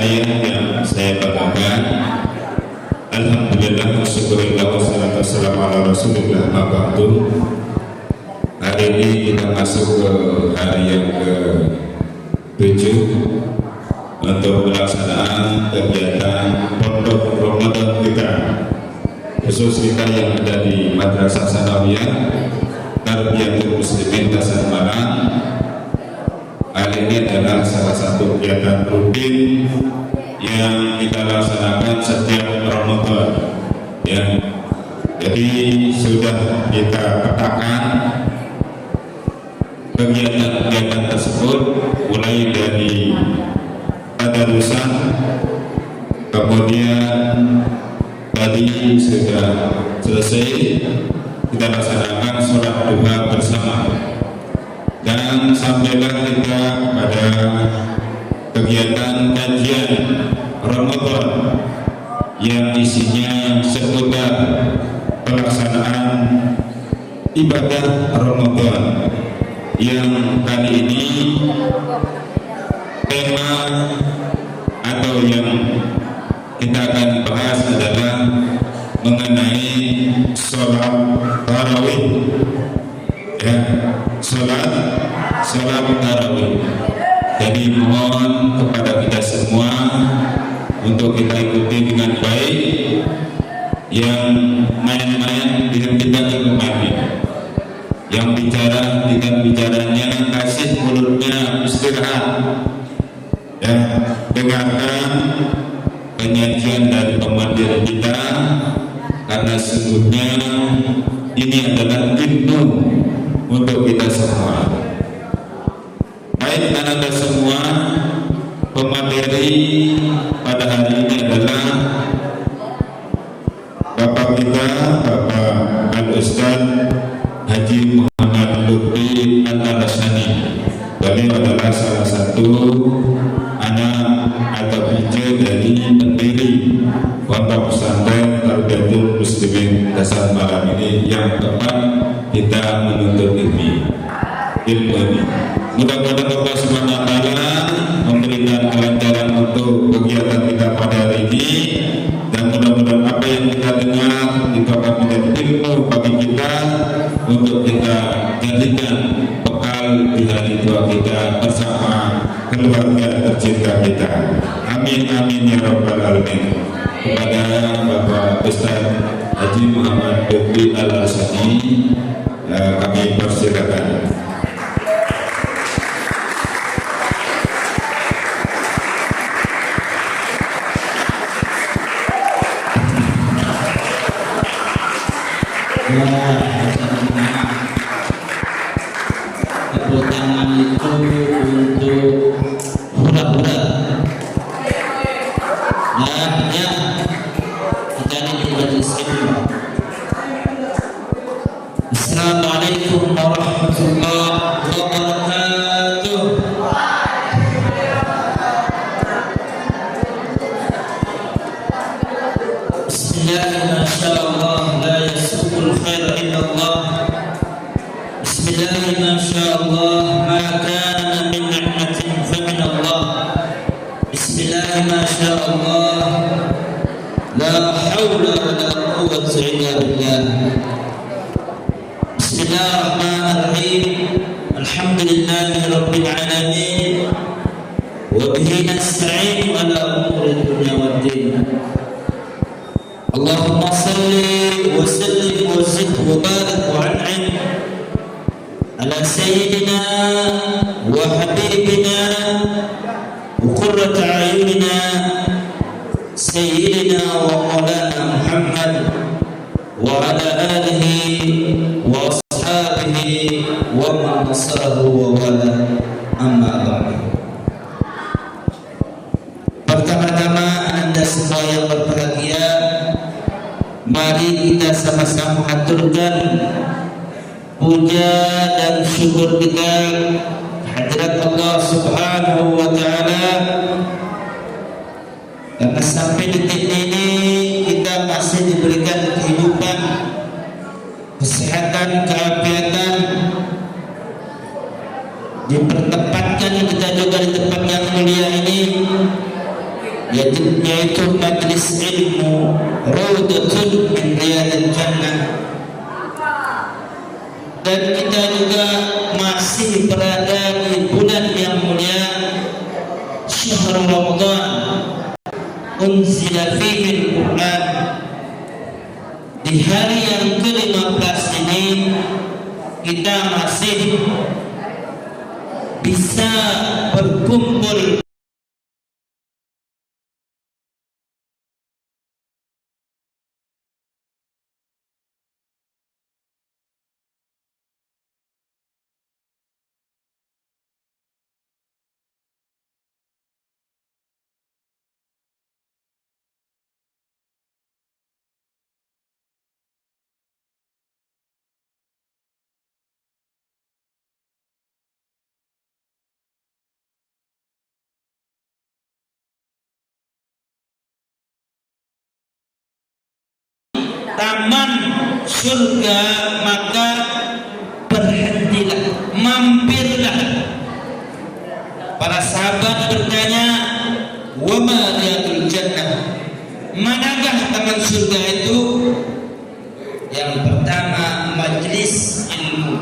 sekalian yang saya banggakan, alhamdulillah, syukurillah, wassalatu wassalamu ala rasulillah, mabaktu. Hari ini kita masuk ke hari yang ke-7 untuk pelaksanaan kegiatan pondok Ramadan kita, khusus kita yang ada di Madrasah Sanawiyah Tarbiyatul Muslimin Tasan Malang. Hal ini adalah salah satu kegiatan rutin yang kita laksanakan setiap Ramadan, ya. Jadi sudah kita petakan kegiatan-kegiatan tersebut, mulai dari tadarusan, kemudian tadi sudah selesai kita laksanakan sholat duha bersama, dan sampailah kita pada kegiatan kajian Ramadan yang isinya seputar pelaksanaan ibadah Ramadan, yang kali ini tema atau yang kita akan bahas adalah mengenai sholat tarawih, ya, sholat tarawih. Jadi mohon kepada kita semua untuk kita ikuti dengan baik, yang main-main dihentikan kembali, yang bicara tidak bicaranya kasih mulutnya istirahat, ya. Dengarkan penyajian dari pemateri kita, karena sesungguhnya ini adalah ilmu untuk kita semua. Baik Anda semua, pemateri pada hari ini adalah Bapak kita, Bapak Al-Ustaz Haji Muhammad Lutfi Al-Alasani. Beliau adalah salah satu anak atau hijau dari pendiri Pondok Pesantren Tarbiyatul Muslimin Tasan Malang ini, yang tepat kita menuntut ilmu ini. Mudah-mudahan Allah Subhanahu wa Ta'ala memberikan kelancaran untuk kegiatan kita pada hari ini, dan mudah-mudahan apa yang kita dengar itu akan menjadi ilmu bagi kita untuk kita jadikan bekal di hari tua kita bersama keluarga tercinta kita. Amin amin ya rabbal alamin. Kepada Bapak Ustaz Haji Muhammad Lutfi Al-Alasani, kami persilakan. Tepuk tangan itu untuk hura-hura. Nah, ya, kita ini di majelis ilmu. Assalamualaikum warahmatullahi wabarakatuh. Bismillah, masyaallah, la yasukul khair illallah. Bismillah, masyaallah, ma kana min ni'matin fa min Allah. Bismillah, masyaallah, la hawla wa la quwwata illa billah. Bismillahirrahmanirrahim. Alhamdulillahi rabbil alamin, wa bihi nasta'in ala umuri dunya waddin. Allahumma salli wa sallim wa zid wa barik wa an'im ala sayyidina wa habibina wa qurrati a'yunina sayyidina wa maulana Muhammad wa ala alihi wa ashabihi wa man nasarahu wa wala, amma ba'du. Pertama-tama Anda semua yang berbahagia, mari kita sama-sama haturkan puja dan syukur kita hadirat Allah Subhanahu wa Ta'ala, karena sampai detik ini kita masih diberikan kehidupan, kesehatan, keafiatan, dipertempatkan kita juga di tempat yang mulia ini, yaitu majlis ilmu Raudhatun min Riyadil Jannah. Dan kita juga masih berada di bulan yang mulia Syahrul Ramadan, unzila fihi al-Quran. Di hari yang ke-15 ini kita masih bisa berkumpul taman surga, maka berhentilah, mampirlah. Para sahabat bertanya, wa ma riyadul jannah, manakah taman surga itu? Yang pertama majlis ilmu,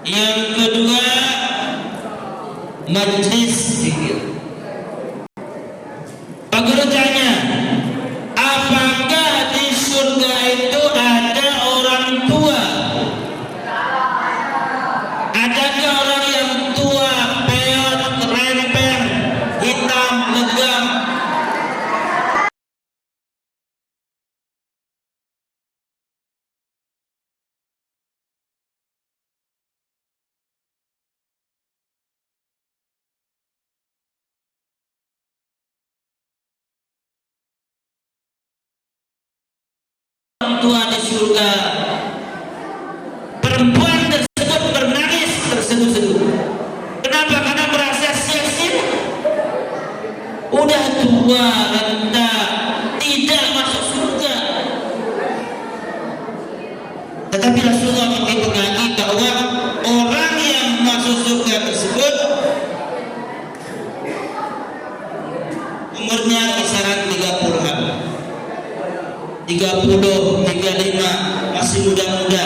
yang kedua majlis zikir. Pak Guru tanya, apakah di surga itu ada orang tua? Adakah orang yang tua, peot, rempeng, hitam, legam? Orang tua di surga. Perempuan tersebut bernangis terseduh-seduh. Kenapa? Karena merasa sia-sia. Udah tua, renta, tidak masuk surga. Tetapi Rasulullah mengingatkan bahwa orang yang masuk surga tersebut umurnya kisaran 30-an, 30, 35, masih muda-muda.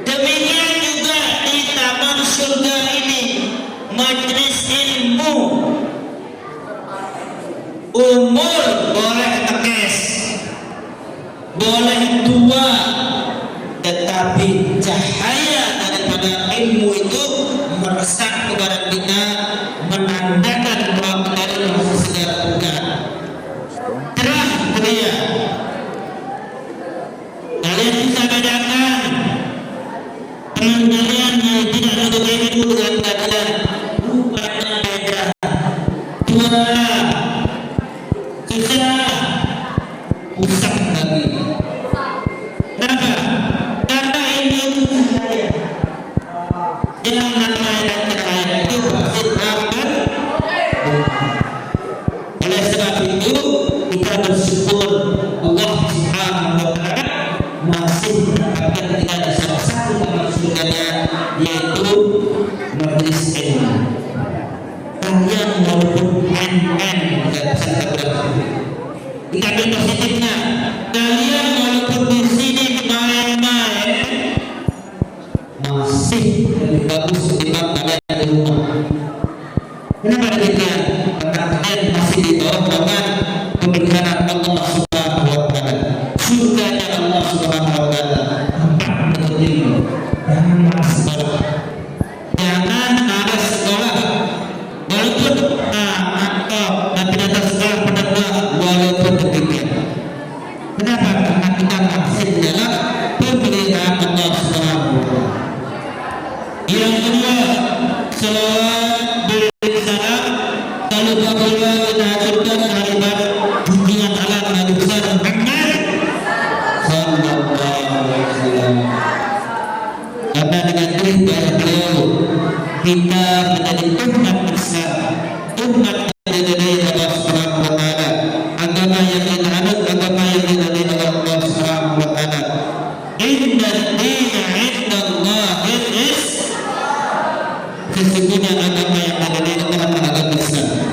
Demikian juga di taman surga ini, majlis ilmu, umur boleh tekes, boleh tua, tetapi cahaya daripada ilmu itu meresap kepada kita, menandakan bahwa kita masih segar bukan. Terang beria. Kalian bisa bedakan teman kalian yang tidak menuntut ilmu dengan kalian, rupanya beda. Tua, susah, usah lagi. Kenapa? Karena ilmu itu cahaya. Jangan main cahaya itu pasti akan. Oleh sebab itu kita bersyukur Allah Subhanahu wa Ta'ala masih mendapatkan kita di salah satu taman surganya, yaitu majlis ilmu. Kalian walaupun main-main tidak bisa tergerak. Dikatakan positifnya, kalian walaupun di sini main-main masih lebih bagus ketimbang kalian di rumah. Kenapa demikian? Karena kalian masih di bawah naungan pemeliharaan Allah Subhanahu wa Ta'ala. Surganya Allah Subhanahu wa Ta'ala. Tempat menuntut ilmu. Jangan malas sekolah. Jangan malas sekolah. Walaupun atau tapi datang sekolah pada walaupun demikian. Kenapa? Karena kita masih dalam pemeliharaan Allah Subhanahu wa Ta'ala. Yang kedua, selawat bersalam kalau bagaimana kita aturkan kalimat junjungan alam Nabi besar Muhammad sallallahu alaihi wasallam. Karena dengan perintah beliau kita menjadi umat Islam, umat dari Allah Subhanahu wa Ta'ala, agama yang kita anut, agama yang diridhai oleh Allah Subhanahu wa Ta'ala. Inna ad-dina 'inda Allahil Islam. Sesungguhnya agama yang ada di Tuhan adalah agama Islam.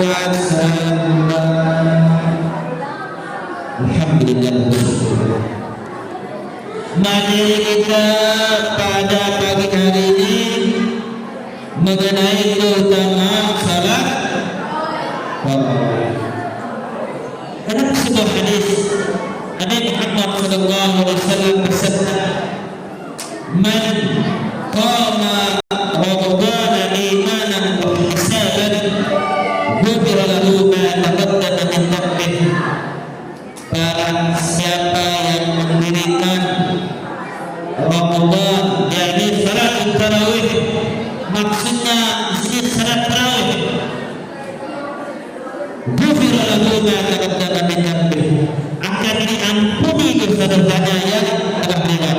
wasallam. Alhamdulillah. Materi kita pada pagi hari ini mengenai keutamaan salat tarawih. Dalam sebuah hadis Nabi Muhammad sallallahu alaihi wasallam bersabda, "Man qama Ramadhan imanan wa ihtisaban, ghufira lahu ma taqaddama min dhanbihi." Barang siapa yang mendirikan Ramadan, yakni salat tarawih, maksudnya di salat tarawih, ghufira lahu ma taqaddama min dhanbihi, akan diampuni dosa-dosanya yang telah lewat.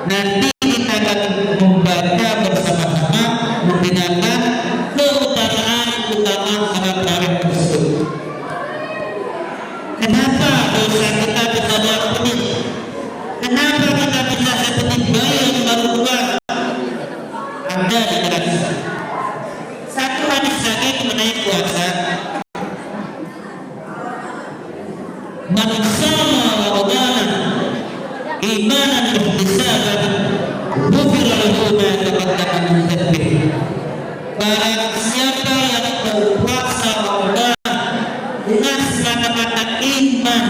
Nanti kita akan membaca bersama-sama mendengarkan keutamaan salat tarawih tersebut. Kenapa dosa kita bisa diampuni? Kenapa kita bisa seperti bayi yang baru keluar? Ada dijelaskan. Satu hadis lagi mengenai puasa. Man shama Ramadan imanan wa ihtisaban, ghufira lahu ma taqaddama min dhanbihi. Barang siapa yang berpuasa Ramadan dengan semata-mata iman,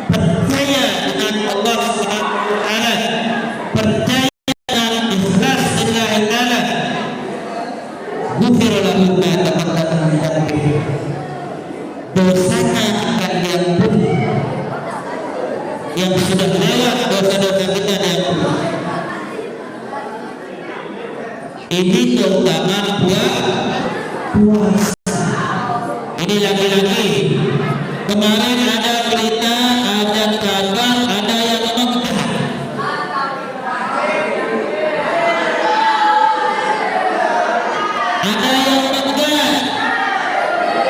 percaya dengan Allah Subhanahu wa taala, percaya dengan ikhlas lillahi taala, ghufira lahu ma taqaddama min dhanbihi. Dosanya akan diampuni. Yang sudah lewat dosa-dosa kita diampuni. Ini keutamaan puasa. Ini lagi-lagi kemarin ada berita, ada kabar, ada yang mengatakan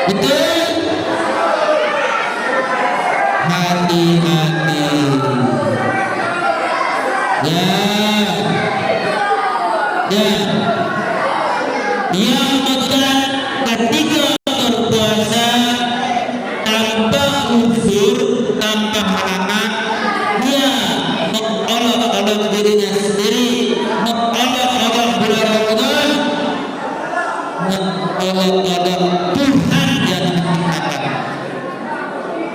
betul. Hati-hati ya, yang betul ketika berpuasa tanpa uzur, tanpa halangan, dia mengolok-olok dirinya sendiri, mengolok-olok bulan Ramadan, mengolok-olok Tuhan yang mengatakan.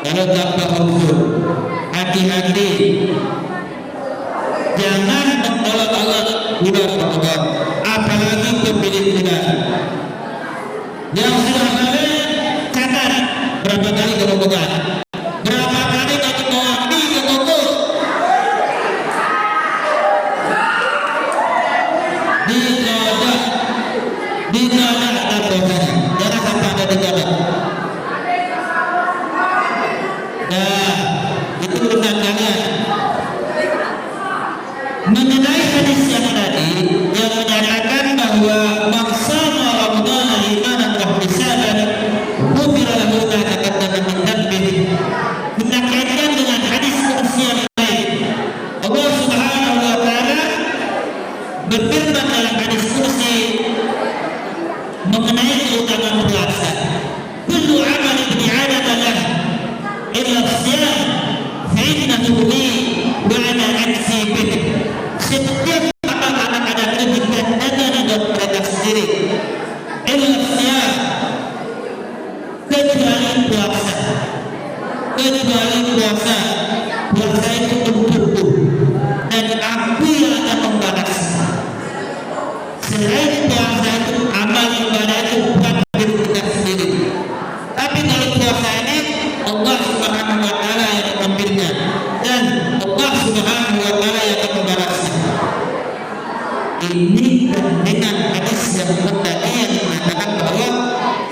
Kalau tanpa uzur, hati-hati, jangan mengolok-olok bulan Ramadan, apalagi pemilik bulan. Yang sudah balik, catat berapa kali ke Ramadan, berapa kali kaki mandi ke toko, dikadak dan dosanya. Jangan sampai ada dikadak. Nah, itu urusan kalian. Mengenai hadis yang tadi yang menyatakan bahwa maksama Ramadan imanan wa ihtisaban, ghufira lahu ma taqaddama min dhanbihi, kita kaitkan dengan hadis qudsi yang lain. Allah Subhanahu wa taala berfirman dalam hadis qudsi mengenai keutamaan puasa, kullu amal ibni adam lah illa as-siyam fa innahu li wa ana ajzi bih. Setiap anak-anak ada kegiatan dan mereka sendiri, illa as-siyam, kecuali puasa. Puasa itu untukku dan aku yang akan membalas. Selain puasa itu, amal ibadah itu bukan diri kita sendiri. Tapi kalau puasa ini Allah Subhanahu wa taala yang mengambilnya dan Allah Subhanahu wa taala yang akan membalasnya. Ini dengan hadis yang tadi yang mengatakan bahwa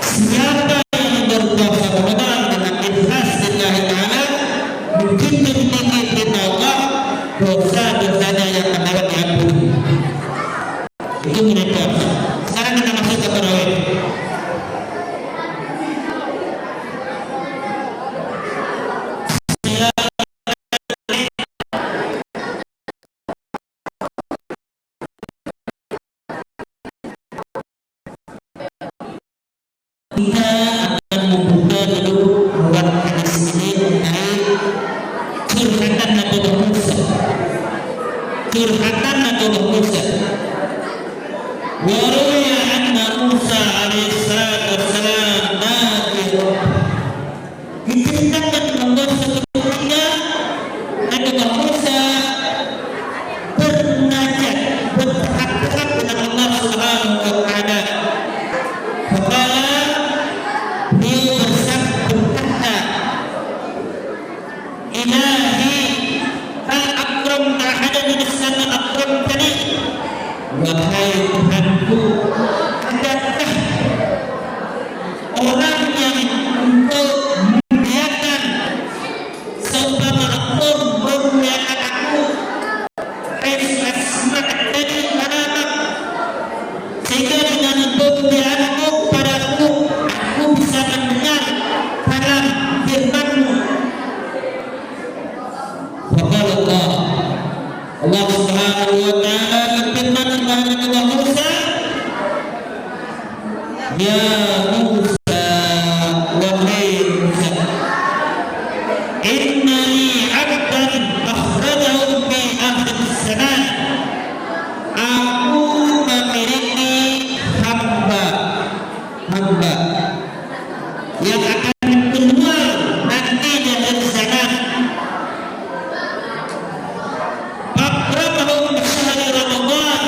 siapa yang berpuasa Ramadan dengan ikhlas lillahi taala, begitu tinggi kita Allah, dosa-dosanya yang akan dapat diampuni. Itu mereka. Sekarang kita masuk ke tarawih. curhatan Nabi Musa. Wa ruwiya anna Musa alaihi salatu wassalam nadhir. Diceritakan bahwa sebelumnya Nabi Musa bernajat, berhak dengan Allah Subhanahu wa taala. Kepala beliau berkata, Ilahi al-akram ta'ala min sana akram tani. Wahai Tuhanku, adakah orang yang engkau muliakan seumpama engkau memuliakan aku? Sehingga dengan pemeliharanmu padaku, aku bisa mendengar kalam firman-Mu. Faqala Allah Subhanahu wa taala berfirman kepada Nabi Musa, Ya Musa, wahai Musa, innani 'abdan akhrajahu fi akhir zaman. Aku memiliki hamba yang akan keluar nanti dari zaman. Akramahu bi syahri Ramadan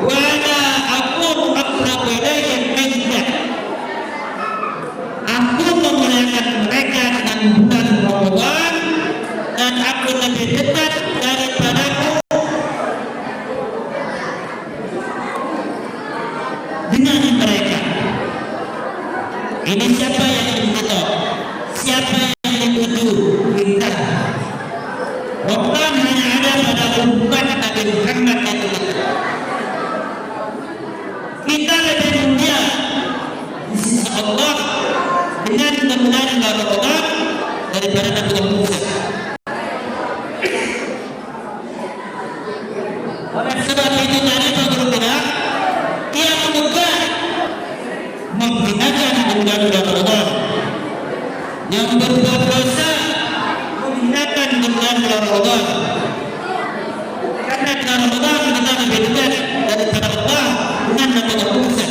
wa ana aqulu aqrabu ilayhi minka. Aku memuliakan mereka dengan bulan Ramadan dan aku lebih dekat daripadamu dengan mereka. Ini siapa yang dituju? Siapa yang dituju? Kita. Ramadan hanya ada pada umat Nabi Muhammad itu. Kita lebih mulia di sisi Allah dengan kemuliaan Ramadan daripada Nabi Musa. Oleh sebab itu tadi Pak bilang, dia mengugat menghinakan bulan Ramadan. Yang berbuat dosa menghinakan bulan Ramadan. Karena dengan Ramadan kita lebih dekat daripada Allah dengan Nabi Musa.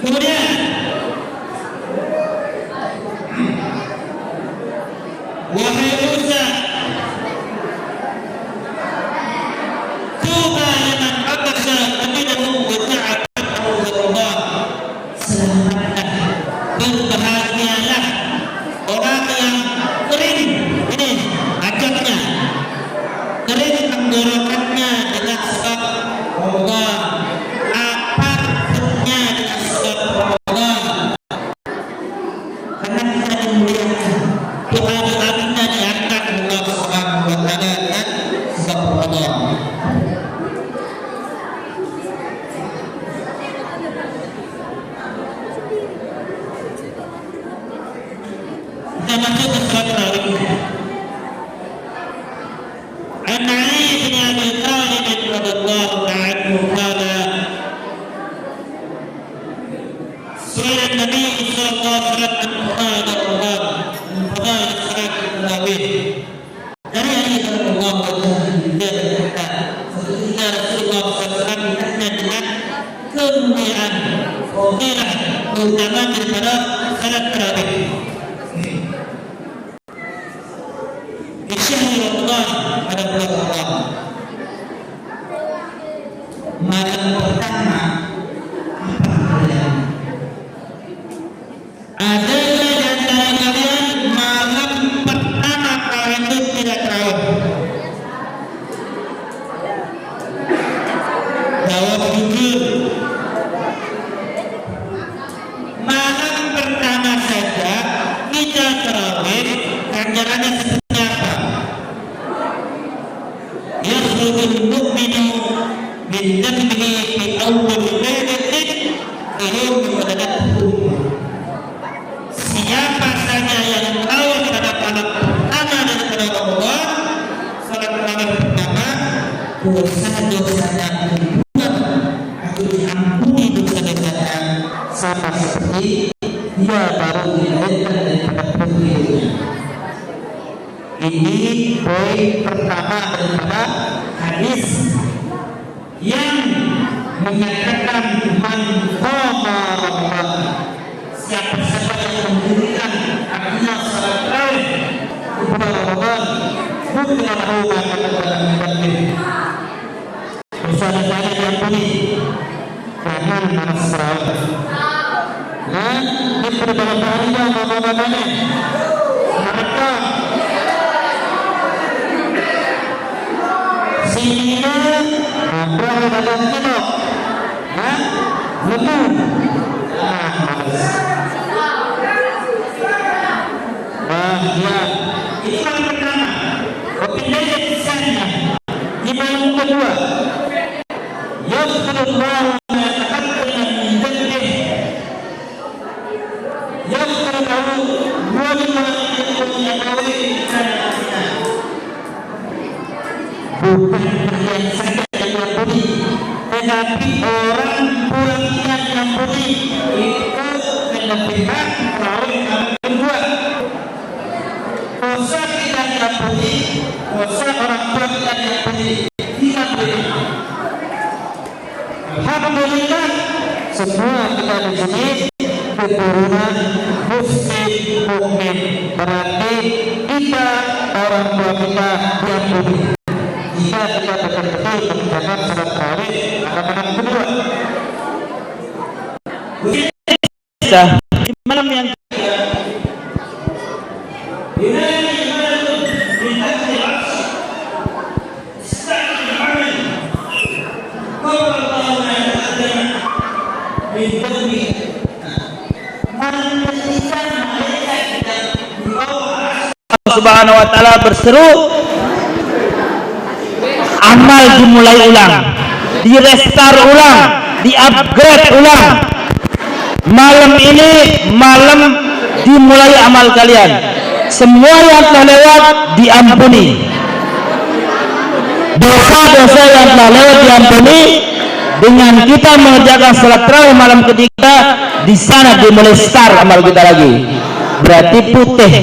Kemudian wahai Musa, tuba liman aqsa aminahu wa ta'atahu Allah. Selamatlah, berbahagialah orang yang kering ini ajaknya, kering tenggorokannya dengan sebab Allah, apa perutnya dengan sebab Allah. Karena kita dimuliakan, doa-doa kita diangkat Allah Subhanahu wa taala dengan sebab Allah. Kita masuk ke surat berikutnya. An Ali bin Abi Thalib radhiyallahu anhu qala Sunnah Nabi sallallahu alaihi wasallam qala Nabi dari Ali radhiyallahu anhu dia berkata, sesungguhnya Rasulullah sallallahu alaihi wasallam dengan kemuliaan fadilah keutamaan daripada salat tarawih. Di syahr Ramadan pada bulan Ramadan, malam pertama ada di antara kalian malam pertama kalian itu tidak tarawih? Jawab jujur. Malam pertama saja kita tarawih, ganjarannya seperti apa? Yakhrujul mu'minu min dhanbihi fi awwal lailatin ilmu wadatuhu. Siapa saja yang tahu pada malam pertama daripada Ramadan, salat malam pertama, dosa-dosanya dibuat atau diampuni dosa-dosanya sama seperti dia baru dilahirkan daripada perut ibunya. Ini poin pertama daripada hadis yang menyatakan man qama Ramadan, siapa yang mendirikan artinya salat tarawih di bulan Ramadan, bukan Allah yang saudara yang bunyi jangan masalah di dalam harinya Ramadan maka sini berapa dalam kilo lebu ya itu yang pertama. Opini kisahnya di malam kedua Yaqulullah ma taqaddama min dhanbihi yaghfir lahu wa lima bukan yang saja yang budi, tetapi orang pulangan yang budi itu kelebihan tarawih yang kedua. Dosa kita yang budi, dosa orang tua kita yang budi tidak budi. Alhamdulillah semua kita di sini keturunan muslim mukmin, berarti kita orang tua kita yang budi. Jika kita betul-betul mengerjakan salat tarawih rakaat kedua. Di malam yang ketiga, Subhanahu wa ta'ala berseru, amal dimulai ulang, di-restart ulang, di-upgrade ulang. Malam ini malam dimulai amal kalian. Semua yang telah lewat diampuni. Dosa-dosa yang telah lewat diampuni dengan kita mengerjakan salat tarawih malam ketiga. Di sana dimulai start amal kita lagi. Berarti putih.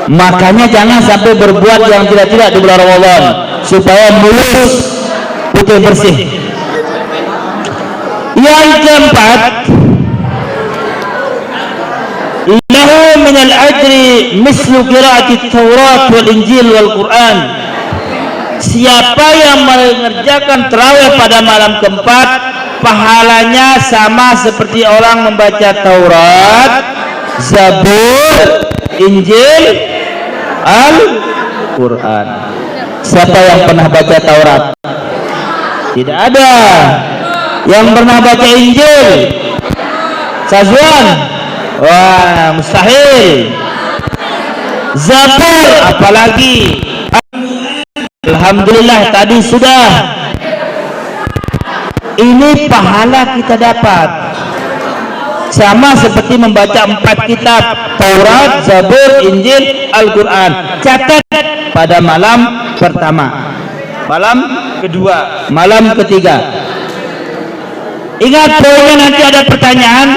Makanya jangan sampai berbuat yang tidak-tidak di bulan Ramadan, supaya mulus, putih bersih. Yang keempat, lahu min al-ajri mislu qira'ati Taurat wal Injil wal Quran. Siapa yang mengerjakan tarawih pada malam keempat, pahalanya sama seperti orang membaca Taurat, Zabur, Injil, Al-Quran. Siapa yang pernah baca Taurat? Tidak ada. Yang pernah baca Injil? Sazwan? Wah, mustahil. Zabur apalagi? Alhamdulillah tadi sudah. Ini pahala kita dapat sama seperti membaca 4 kitab, Taurat, Zabur, Injil, Al-Quran. Catat pada malam pertama, malam kedua, malam ketiga. Ingat poinnya, nanti ada pertanyaan.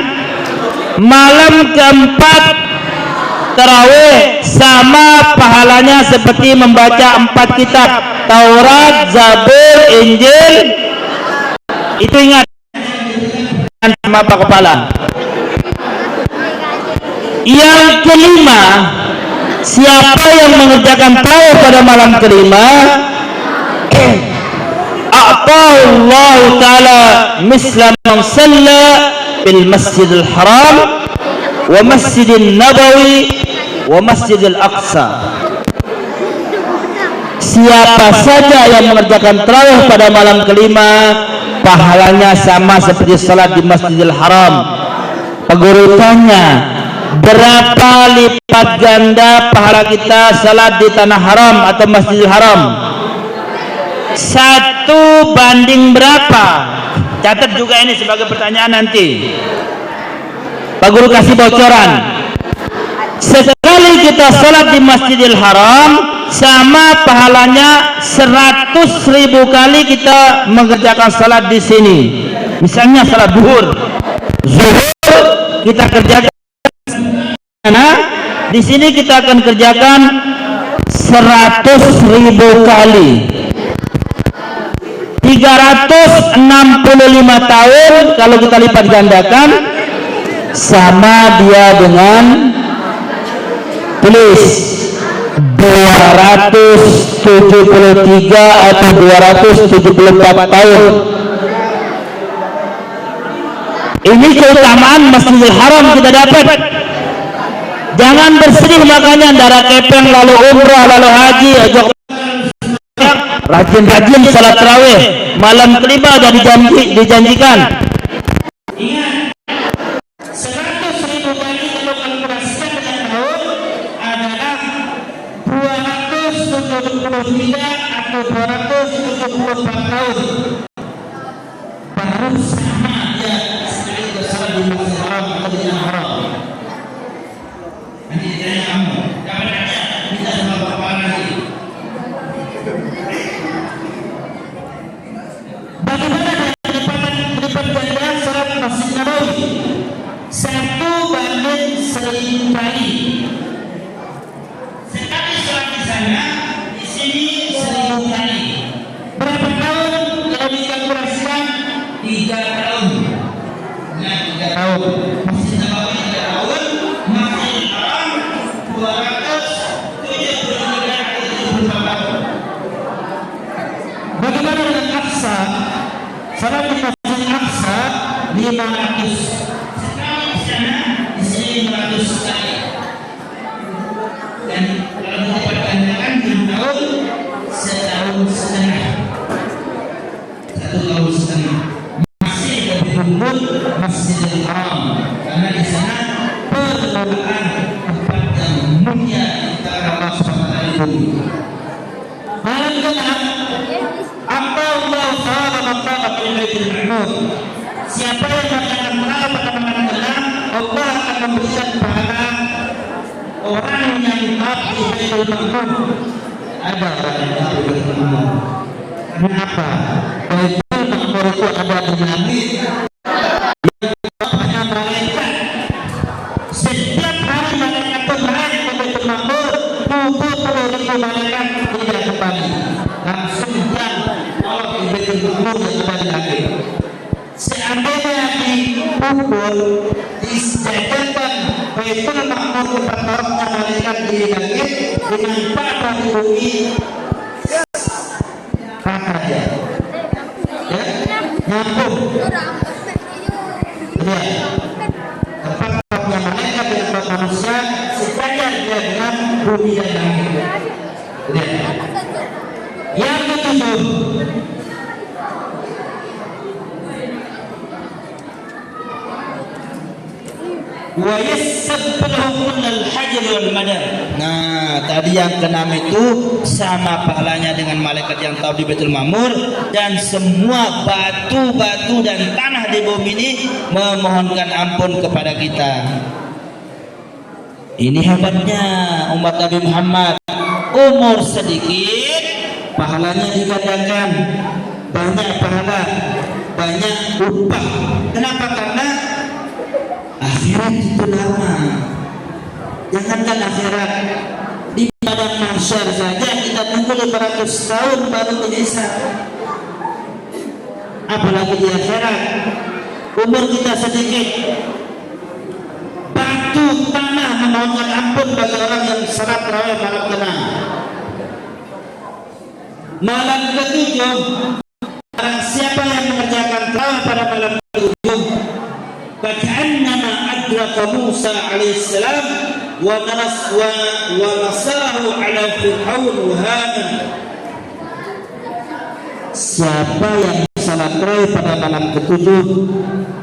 Malam keempat tarawih sama pahalanya seperti membaca 4 kitab, Taurat, Zabur, Injil. Itu ingat sama Pak Kepala. Yang kelima, siapa yang mengerjakan tarawih pada malam kelima, Allah Ta'ala mislam man salla fil Masjidil Haram wa Masjidin Nabawi wa Masjidil Aqsa. Siapa saja yang mengerjakan tarawih pada malam kelima, pahalanya sama seperti salat di Masjidil Haram. Guru tanya, berapa lipat ganda pahala kita salat di tanah haram atau Masjidil Haram? 1 banding berapa? Catat juga ini sebagai pertanyaan nanti. Pak Guru kasih bocoran. Sekali kita salat di Masjidil Haram, sama pahalanya 100.000 kali kita mengerjakan salat di sini. Misalnya salat zuhur kita kerjakan, di sini kita akan kerjakan 100.000 kali. 365 tahun kalau kita lipat gandakan sama dia dengan, tulis, 273 atau 274 tahun. Ini keutamaan Masjidil Haram kita dapat. Jangan bersedih makanya darah kepeng lalu umrah lalu haji, rajin-rajin salat tarawih malam kelima sudah dijanjikan. Ingat, 100.000 kali kalau kalkulasikan dengan tahun adalah 273 atau 274 tahun. Baru sama dia sekali bersalat di Masjidil Haram atau di Haram. Nanti ditanya kamu, kapan aja bisa sama bapak lagi. Bagaimana lipat ganda salat Masjid Nabawi? 1/1000 kali. Sekali salat di sana, di sini 1000 kali. Berapa tahun kalau dikalkulasikan? 3 tahun. Nah, 3 tahun. Masjid Nabawi 3 tahun, Masjid Haram 273 tahun. Bagaimana dengan Aqsa? Salat di Masjid Aqsa 500. Sekali di sana, di sini 500 kali. Dan kalau dilipat gandakan 6 tahun, 1 tahun setengah. 1 tahun setengah. Masih lebih unggul Masjidil Haram karena di sana permulaan tempat yang mulia antara Allah SWT. Malam gelap, apa Allah Ta'ala maqamat Baitul Ma'mur. Siapa yang akan melakukan pada malam gelap, Allah akan memberikan pahala orang yang mati di Baitul Ma'mur. Ada orang yang mati di Baitul Ma'mur. Kenapa? Baitul Ma'mur itu ada di langit yang hanya malaikat. Setiap hari malaikat berlari ke Baitul Ma'mur, 70.000 malaikat tidak kembali. Langsung yang Allah di Baitul Ma'mur yang ada di langit. Seandainya dipukul, disejajarkan Baitul Ma'mur kepada orangnya malaikat di langit dengan tanah di bumi, apa dia? Ya, nyambung. Lihat, tempat-tempatnya malaikat dan tempat manusia sejajar dia dengan bumi dan langit. Lihat. Yang ketujuh, wa yassabbahu al-hajar wal madar. Nah, tadi yang keenam itu sama pahalanya dengan malaikat yang tahu di Baitul Ma'mur, dan semua batu-batu dan tanah di bumi ini memohonkan ampun kepada kita. Ini hebatnya umat Nabi Muhammad. Umur sedikit, pahalanya digandakan, banyak pahala, banyak upah. Kenapa? Karena akhirat itu lama. Jangankan akhirat, di padang mahsyar saja kita tunggu 500 tahun baru terhisab. Apalagi di akhirat, umur kita sedikit. Batu tanah memohonkan ampun bagi orang yang salat tarawih malam tenang. Malam ketujuh, barang siapa yang mengerjakan tarawih pada malam ketujuh, فكأنما أدرك موسى عليه السلام ونصره على فرعون وهامان. Siapa yang salat tarawih pada malam ketujuh,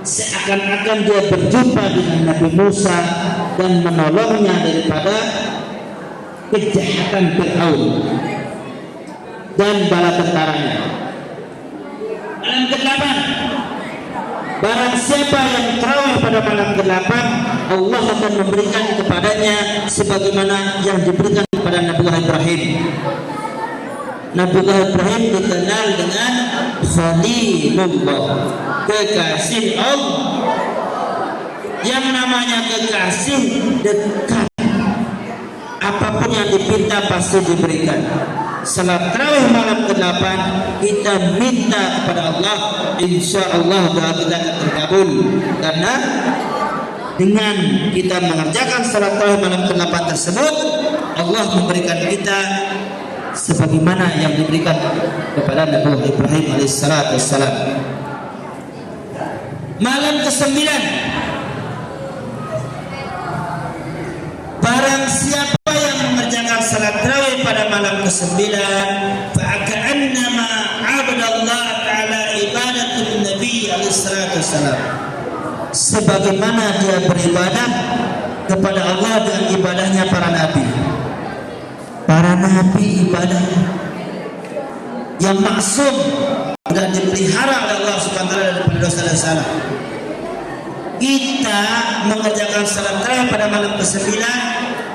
seakan-akan dia berjumpa dengan Nabi Musa dan menolongnya daripada kejahatan Fir'aun dan bala tentaranya. Malam ke-8, barang siapa yang tarawih pada malam ke-8, Allah akan memberikan kepadanya sebagaimana yang diberikan kepada Nabi Ibrahim. Nabi Ibrahim dikenal dengan Khalilullah, kekasih Allah. Yang namanya kekasih dekat. apapun yang dipinta pasti diberikan. Salat tarawih malam ke-8 kita minta kepada Allah, insya Allah doa kita akan terkabul. Karena dengan kita mengerjakan salat tarawih malam ke-8 tersebut, Allah memberikan kita sebagaimana yang diberikan kepada Nabi Ibrahim alaihissalatu wassalam. Malam ke-9, barang siapa yang mengerjakan salat tarawih pada malam ke-9, fa'aka'annama 'abadallah ta'ala ibadatun Nabi alaihissalatu wassalam, sebagaimana dia beribadah kepada Allah dengan ibadahnya para nabi. Para nabi ibadah yang maksum dan dipelihara oleh Allah Subhanahu wa taala daripada dosa dan salah. Kita mengerjakan salat tarawih pada malam ke-9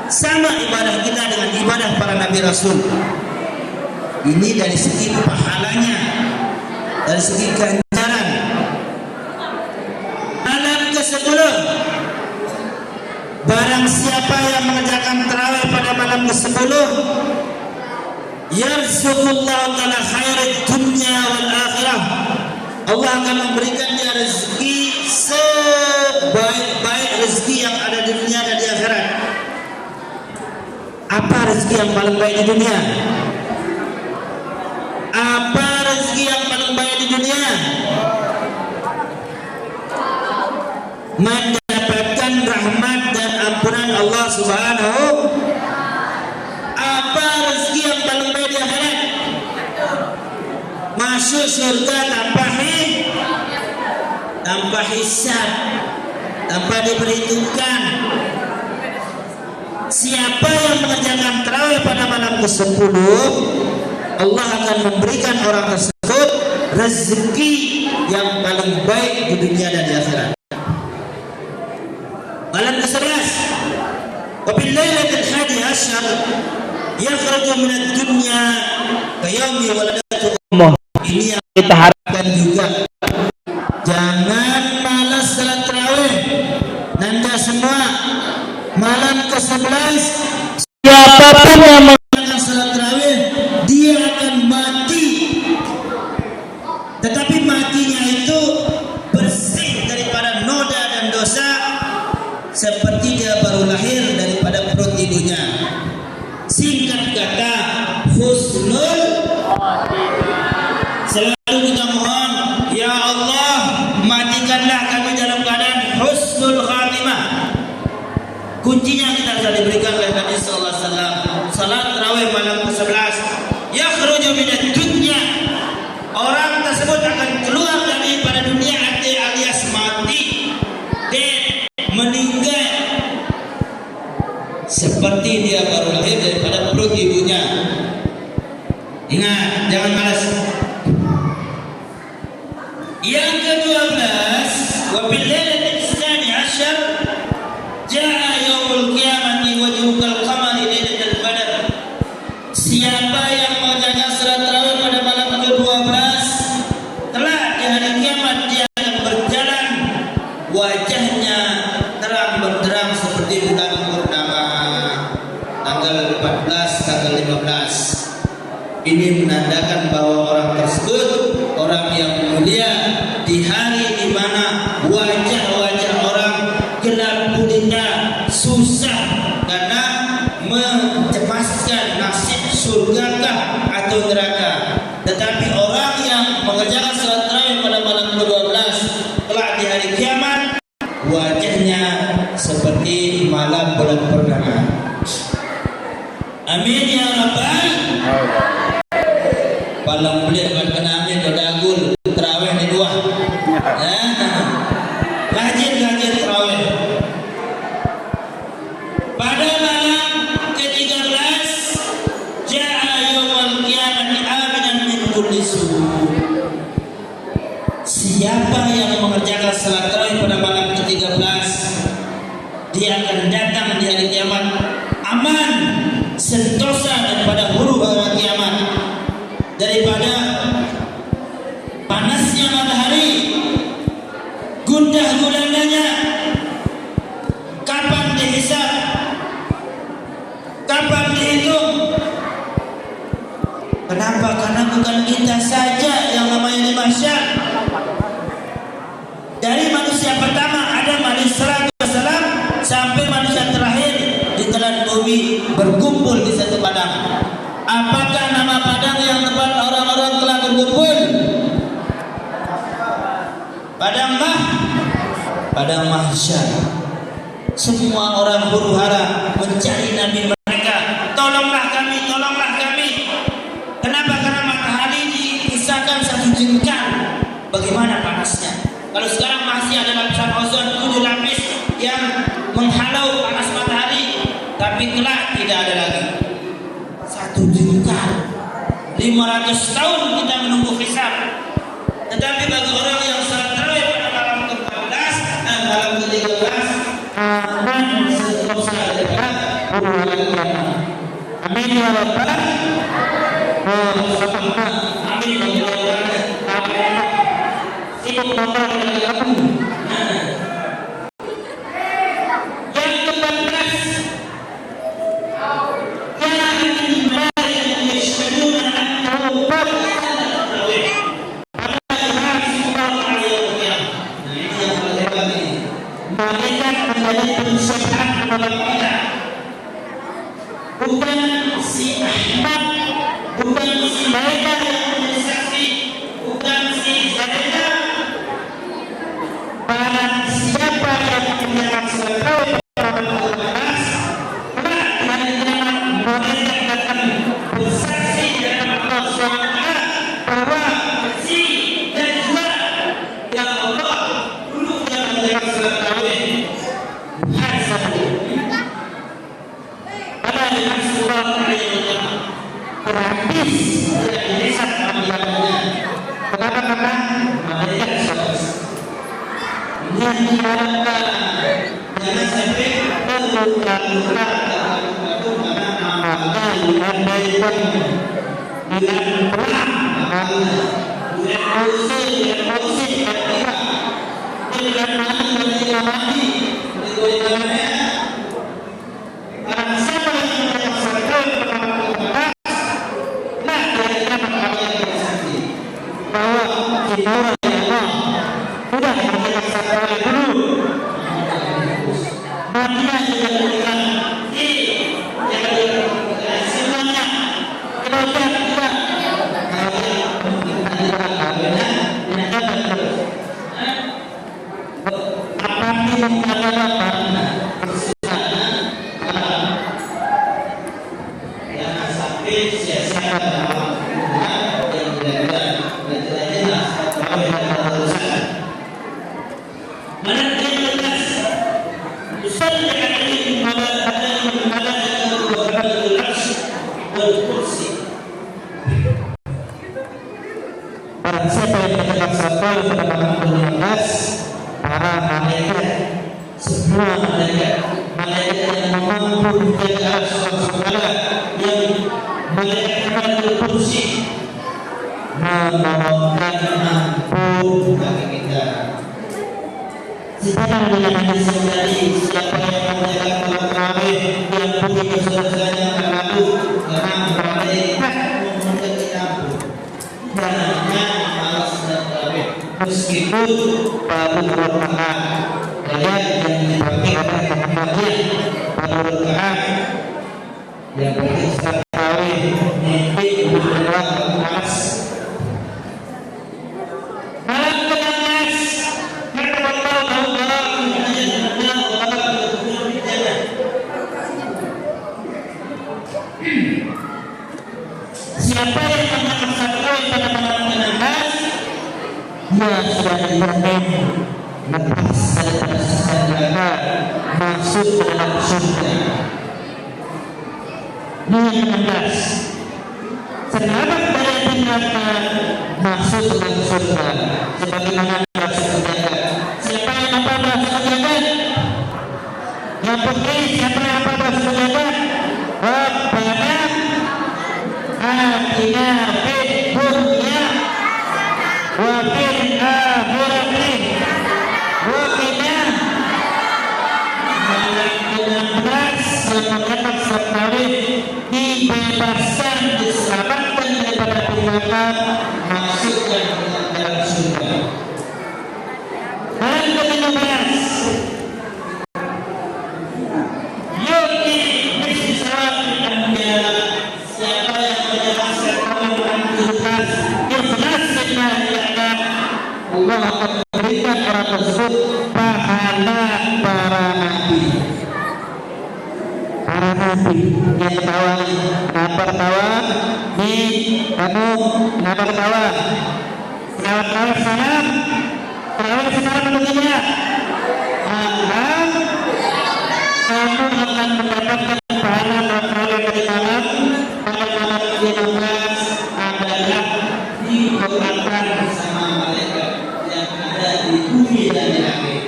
sama ibadah kita dengan ibadah para nabi rasul. Ini dari segi pahalanya, dari segi ganjaran. Malam ke-10, barang siapa yang mengerjakan tarawih pada malam ke-10, yarzuqullahu ta'ala khairat dunya wal akhirah, Allah akan memberikan dia rezeki sebaik-baik rezeki yang ada di dunia dan di akhirat. Apa rezeki yang paling baik di dunia? Apa rezeki yang paling baik di dunia? Mendapatkan rahmat dan ampunan Allah Subhanahu. Apa rezeki yang paling baik di akhirat? Masuk surga tanpa hisab, tanpa diperhitungkan. Siapa yang mengerjakan tarawih pada malam ke-10, Allah akan memberikan orang tersebut rezeki yang paling baik di dunia dan di akhirat. Malam ke-11, wa bil lailatil hadi asyar yakhruju min ad-dunya ka yaumi waladatu ummah. Ini yang kita harapkan juga. Jangan malas salat tarawih. Nanda semua, malam ke-11 siapapun yang mengerjakan salat tarawih dia akan mati. Tetapi matinya itu bersih daripada noda dan dosa, seperti dia baru lahir daripada perut ibunya. Singkat kata, husnul khatimah. Selalu kita mohon, ya Allah, matikanlah kami dalam keadaan husnul khatimah. Kuncinya kita sudah diberikan oleh Nabi sallallahu alaihi wasallam. Salat tarawih malam ke-11, yakhruju minad dunya. Orang tersebut akan keluar daripada dunia alias mati, meninggal seperti dia baru lahir daripada perut ibunya. Ingat, jangan malas. Yang ke-12, wa bil lailatil tsani asyar jaa yaumul qiyamati wajhukal qamari lailatul badr. Siapa yang mengerjakan salat tarawih pada malam ke-12, telah di hari kiamat dia akan berjalan, wajahnya terang benderang seperti bulan purnama. Tanggal 14, tanggal 15. Ini menandakan bahwa orang tersebut orang yang mulia di hari di mana wajah-wajah orang gelap gulita, susah karena mencemaskan nasib surgakah atau neraka. Tetapi orang yang mengerjakan salat tarawih pada malam ke-12 telah di hari kiamat, wajahnya seperti malam bulan purnama. Amin ya rabbal. Palang belir kan kena amin do dagul tarawih ni dua. Rajin tarawih. Pada malam ke-13 jaa yaumul qiyamati aminan min kulli su'. Siapa yang mengerjakan salat tarawih pada malam ke-13, dia akan datang di hari kiamat aman, sentosa daripada huru hara kiamat, daripada panasnya matahari, gundah gulandanya, kapan dihisab, kapan pada mahsyar. Semua orang huru-hara mencari nabi mereka. Tolonglah kami, tolonglah kami. Kenapa? Karena matahari dipisahkan satu jengkal. Bagaimana panasnya? Kalau sekarang masih ada lapisan ozon 7 lapis yang menghalau panas matahari, tapi kelak tidak ada lagi. Satu jengkal. 500 tahun kita menunggu hisab. Tetapi bagi orang yang salat tarawih pada malam ke-14 dan malam ke-13, aman seterusnya adalah amin ya rabbal amin ya rabbal. Bukan si Ahmad, bukan si Maida yang menjadi saksi, bukan si Zaida. Barang siapa yang menyerang sekali pada kebenaran, maka mereka akan bersaksi dalam Allah SWT bahwa si dan juga yang Allah dulu yang menyerang sekali. Habis tidak dilihat panggilannya. Kenapa? Mereka sukses. Yang diharapkan jangan sampai terluka-luka karena amalnya diandaikan dengan perang amalnya dengan musik dengan mati barang siapa yang menyelesaikan bahwa kita sudah menyelesaikan dulu matinya tidak berikan semuanya kita tidak apapun adalah jangan sampai sia-sia para malaikat, semua malaikat yang mampu menjaga segala yang malaikat berfungsi memohonkan ampun bagi kita. Sekarang dengan hadis tadi, siapa yang menjaga tarawih yang budi keselesaiannya terlalu karena malaikat memohonkan ampun. Karena malas dan tarawih meskipun baru rakaat gaya yang dipakai oleh Muhammadiyah baru rakaat yang berarti salat tarawih mimpi adalah malas. Malam ke-16 kata Allah siapa yang mengamalkan tarawih pada malam ke-16 dia sudah dijamin lepas dari neraka masuk ke dalam surga. Yang 16 selamat dari neraka masuk ke dalam surga sebagaimana Rasul berkata. Siapa yang apa Rasul berkata? Yang penting siapa yang apa Rasul berkata? Rabbana atina fid dunya wa fil akhirati wa qina yang sekali dibebaskan diselamatkan daripada neraka masukkan ke dalam surga. Yang ke-15 Yogi Bismillah siapa yang menjelaskan Al-Quran ikhlas Allah akan beri Yang ketawa, kenapa ketawa? Nih, kamu kenapa ketawa? Kenapa salam? Kenapa salam begini? Kamu akan mendapatkan pahala dari malam. Malam Jumat adalah dikotakan sama malaikat yang ada di bumi dan di langit.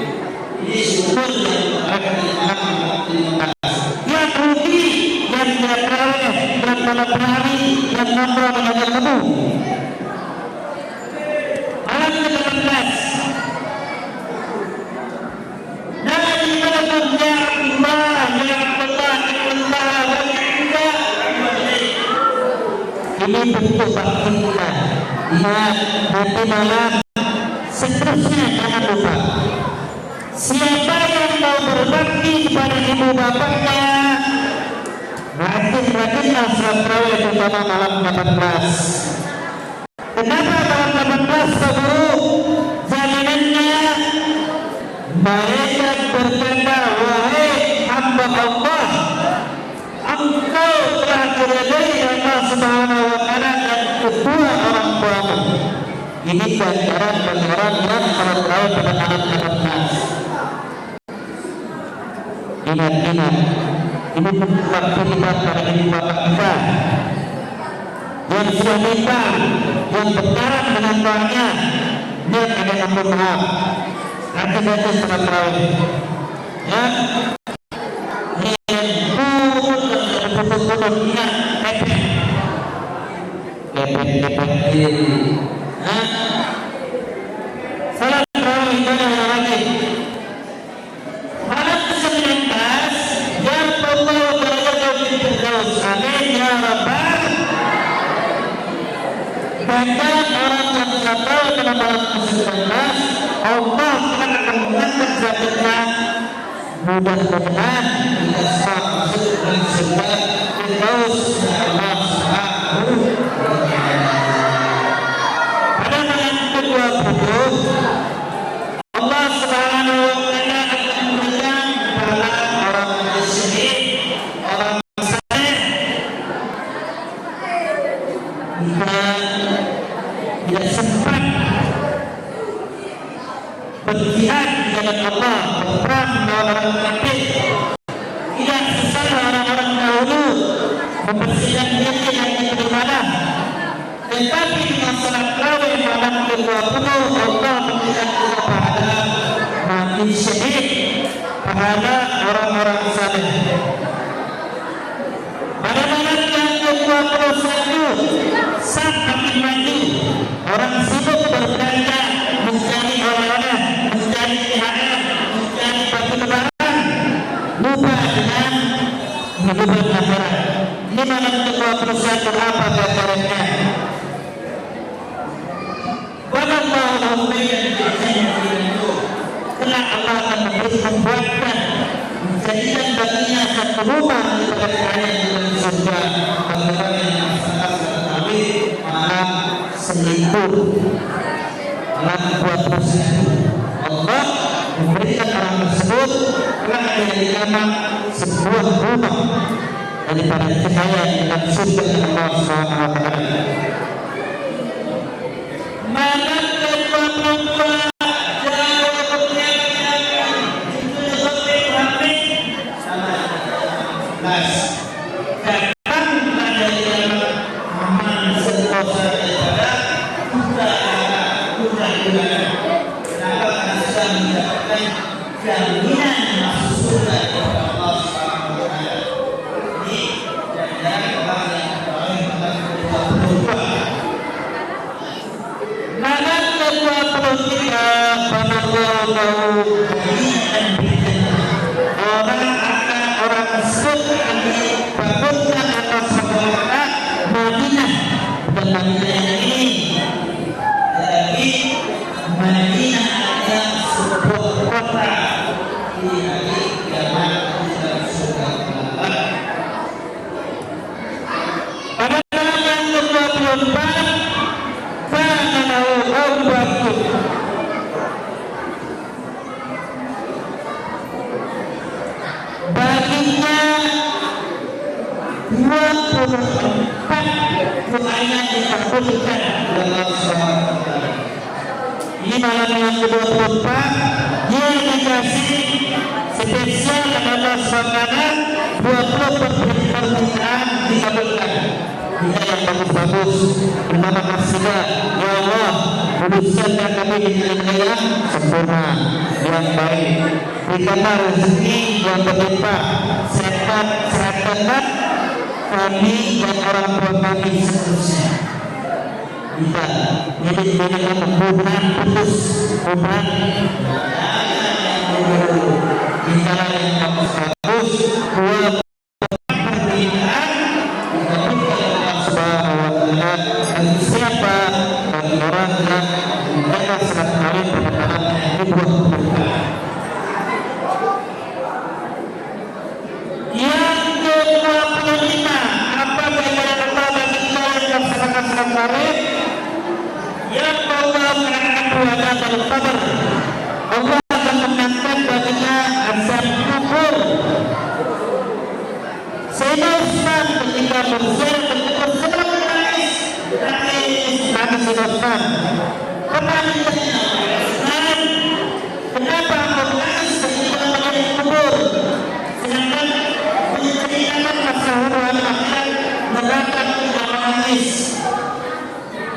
Ini syukur yang akan dimakan. Yang rugi, yang tidak terawih, yang malam hari, yang nomor yang ketemu. Malam ke-18. Dari malam ya Allah, ya Allah, ini bentuk bakti kita. Ingat, nanti malam seterusnya jangan lupa. Siapa yang mau berbakti kepada ibu bapaknya, rajin-rajinlah sholat tarawih terutama malam 18. Kenapa malam 18 Pak Guru? Jaminannya malaikat berkata, wahai hamba Allah, engkau telah diridai Allah Subhanahu wa Ta'ala dan kedua orang tuamu. Ini ganjaran bagi orang yang sholat tarawih pada malam 18. Ingat, ini waktu kita pada ibu bapak kita yang sudah minta, yang berkarat dengan tuannya, dia akan ampun maaf. Nanti saya sholat tarawih. Ya, putus-putus ingat, lepek. Sholat tarawih mana lagi? Malam ke-19, ya Allah berkata Firdaus, amin ya Rabbal. Banyak orang yang tidak tahu pada malam ke-19, Allah akan mengangkat derajatnya. Mudah-mudahan kita semua masuk dalam surga Firdaus Allah Subhanahu wa Ta'ala. Pada malam ke-20, Allah Subhanahu wa Ta'ala akan memberikan pahala orang syahid, orang saleh. Jika tidak sempat berjihad di jalan Allah, berperang melawan kafir, tidak sesuai orang-orang dahulu membersihkan diri dari beribadah, tetapi dengan sholat tarawih malam ke-20 Allah memberikan kita pahala mati syahid, pahala orang-orang saleh. Pada malam yang ke-21 saat makin maju, orang sibuk berbelanja mencari oleh-oleh, mencari THR, mencari baju lebaran, lupa dengan kehidupan akhirat. Ini malam ke-21 apa gambarannya? Wallahu khairan itu kelak Allah akan membuatkan menjadikan baginya satu rumah di dalam surga. Orang yang sangat mengetahui malam selingkuh malam 21 Allah memberikan orang tersebut kelak dari kiamat sebuah rumah daripada kekayaan dan surga Allah Subhanahu wa Ta'ala. Malam ke-22 jaminan masuk surga kepada Allah Subhanahu wa Ta'ala. Ini dari orang yang paling berdoa. Malam ke-23 orang tersebut akan dibangunkan atas sebuah Madinah dan Madinah ini, tetapi Madinah adalah sebuah kota di hari kiamat di dalam surga Allah. Pada malam yang ke-24 baginya 24 doanya dikabulkan oleh Allah Subhanahu wa taala. Di malam yang ke-24 dia dikasih spesial oleh Allah Subhanahu wa taala 20 permintaan dikabulkan. Kita yang bagus-bagus bernama Qasidah, ya Allah luruskan kami dengan yang sempurna, yang baik, berikanlah rezeki yang berlimpah, sehatkanlah kami dan orang tua kami seterusnya. Kita ini hubungan putus, hubungan kita yang bagus-bagus dua permintaan bagi siapa bagi orang yang menjaga salat kawin permintaan yang ke-25 apa bagian Allah bagi kita yang melaksanakan salat kawin yang Allah mengatakan keluarga dari kabar Allah akan mengangkat baginya azab kubur. Sayyidina Utsman ketika berziarah ke kubur kami sedangkan kenapa menangis ketika melihat kubur sedangkan menceritakan masa hubungan akhirat neraka tidak menangis.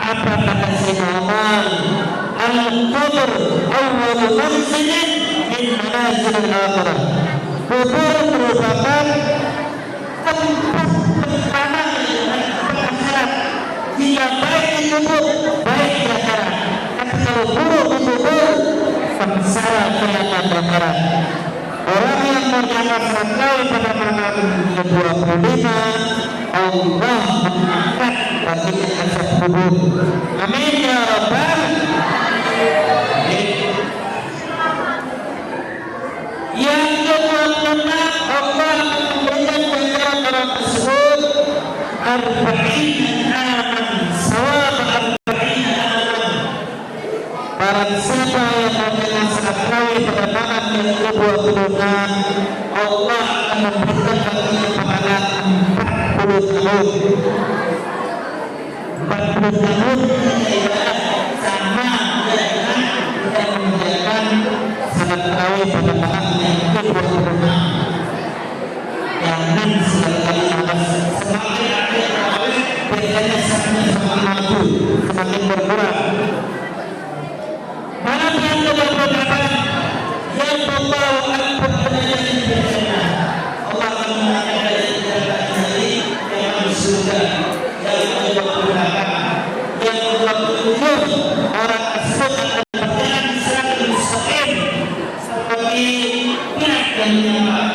Apa kata Sayyidina Umar? Al-kubur awwal manzilin min manazil al-akhirah. Kubur merupakan tempat pertama akhirat. Jika baik di kubur, baik di akhirat. Tapi kalau buruk di kubur, sengsara kelihatan di akhirat. Orang yang berjamaah salat kawin pada malam ke-25, Allah mengangkat baginya azab kubur. Amin ya rabbal alamin. Yang ke-26 Allah memberikan ganjaran orang tersebut 40 aman sawab 40 aman. Barang siapa yang menjalankan salat kawin pada malam yang ke-26, Allah akan memberikan baginya pahala 40 tahun. 40 tahun ibadah sama dengan kita menjalankan salat kawin pada malam yang ke-26. Jangan sekali-kali malas. Semakin akhir kawin biasanya semakin maju, semakin berkurang. Malam yang ke-28 yang membawa al-Qur'an Allah akan mengatakan dari yang di surga yang ke-28 yang ke-27 orang tersebut akan berjalan di siratal mustaqim seperti pilat yang menyambar.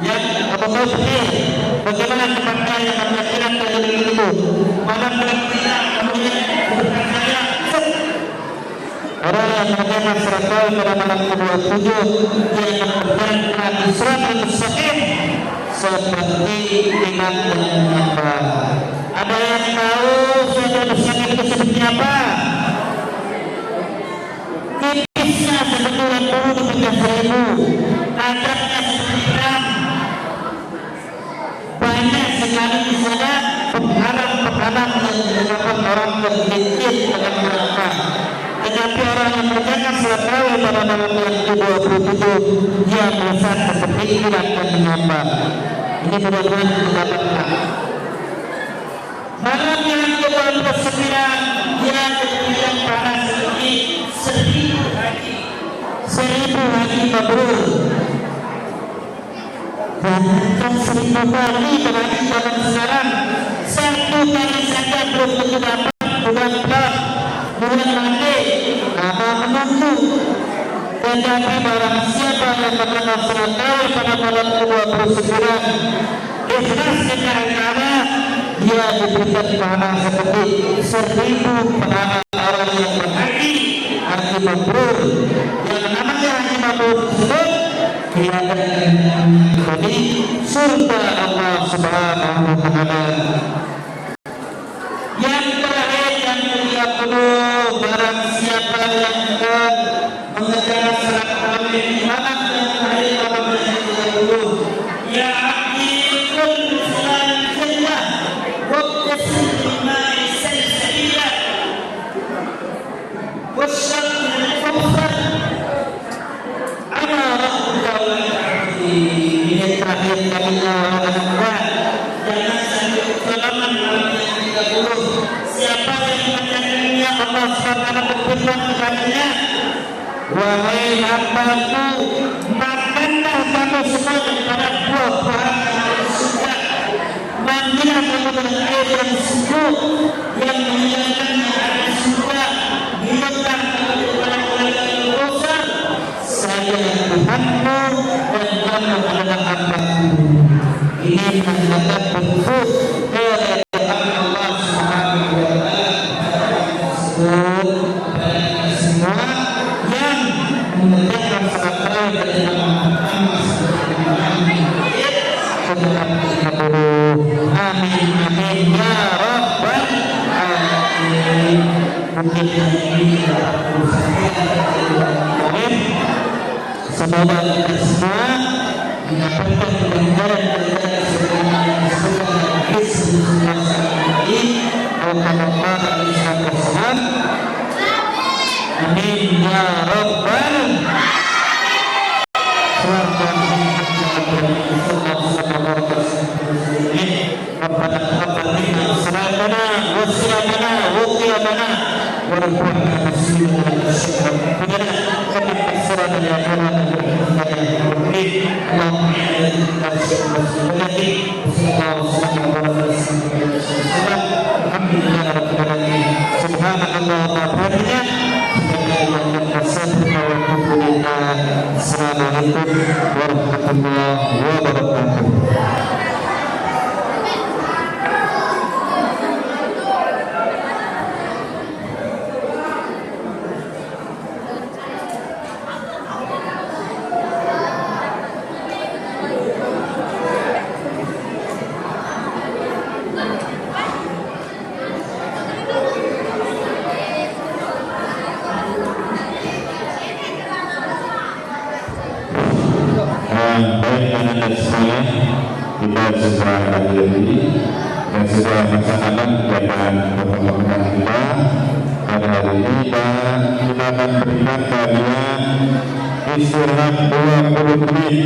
Yang apa-apa betul bagaimana tempatnya yang akan pilat dari itu malam berpindah kemudian berkata orang yang menjaga salat kawin pada malam ke-27 dia akan berjalan di siratal mustaqim seperti pilat yang menyambar. Ada yang tahu siratal mustaqim itu seperti apa? Tipisnya seperti lembu dipecah seribu, kadarnya seperti terang. Banyak sekali di sana penghalang-penghalang yang menyebabkan orang tergelincir dengan neraka. Tetapi orang yang menjaga salat kawin pada malam yang ke-27 dia merasa seperti pilat dan menyambar. Ini mudah-mudahan didapatkan. Malam yang ke-29 dia diberikan pahala seperti 1000 haji mabrur. Jangankan 1000 kali berarti zaman sekarang 1 kali saja belum tentu dapat bulan nanti akan menunggu. Tetapi barang siapa yang mengenal salat kawin pada malam ke-29 ikhlas secara cara dia diberikan pahala seperti 1000 pahala orang yang berhaji haji mabrur. Yang namanya haji mabrur tersebut diadakan di surga Allah Subhanahu wa taala. Yang terakhir yang ke-30 barang siapa yang akan mengerjakan salat kawin di malam yang terakhir pada bulan 30 ya akikul salat hambaku, makanlah kami semua daripada buah-buahan yang surga. Mandilah kami dengan air yang sejuk yang menyenangkan yang ada di surga. Minumlah kami daripada telaga yang Kausar. Saya Tuhanmu dan kamu adalah hambaku. Ini adalah bentuk kerelaan Allah Subhanahu wa Ta'ala kepada semua yang mengerjakan salat tarawih dari Muhammad amin amin ya rabbal alamin. Mungkin ini semoga kita semua mendapatkan kebenaran dari segala sesuatu yang semua ini. Muhammad SAW. Amin ya rabbal Assalamualaikum warahmatullahi wabarakatuh. Baik anak-anak sekolah, kita sudah hadiri dan sudah melaksanakan kegiatan pembangunan kita pada hari ini, dan kita akan berikan kalian istirahat 20 menit